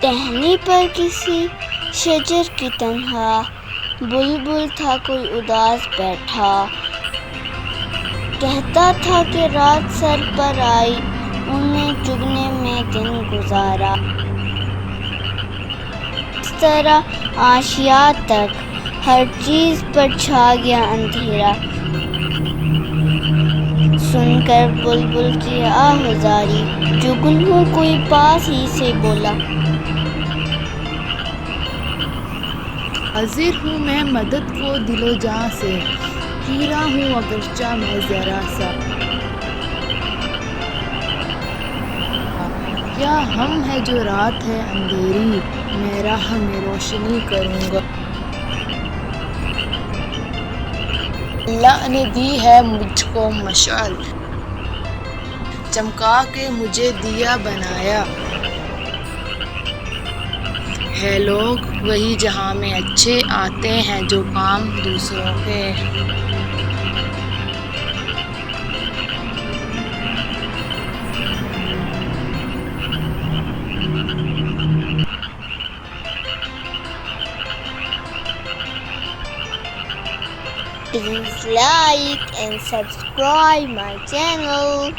ٹہنی پر کسی شجر کی تنہا بلبل تھا کوئی اداس بیٹھا، کہتا تھا کہ رات سر پر آئی، انہیں چگنے میں دن گزارا، اس طرح آشیا تک ہر چیز پر چھا گیا اندھیرا، سن کر بلبل کی آہوازاری، جگنو کوئی پاس ہی سے بولا، حاضر ہوں میں مدد کو دل و جاں سے، ہیرا ہوں اگرچہ میں ذرا سا، کیا ہم ہے جو رات ہے اندھیری، میں راہ میں روشنی کروں گا، اللہ نے دی ہے مجھ کو مشعل، چمکا کے مجھے دیا بنایا، ہے لوگ وہی جہاں میں اچھے آتے ہیں جو کام دوسروں کے، please like and subscribe my channel.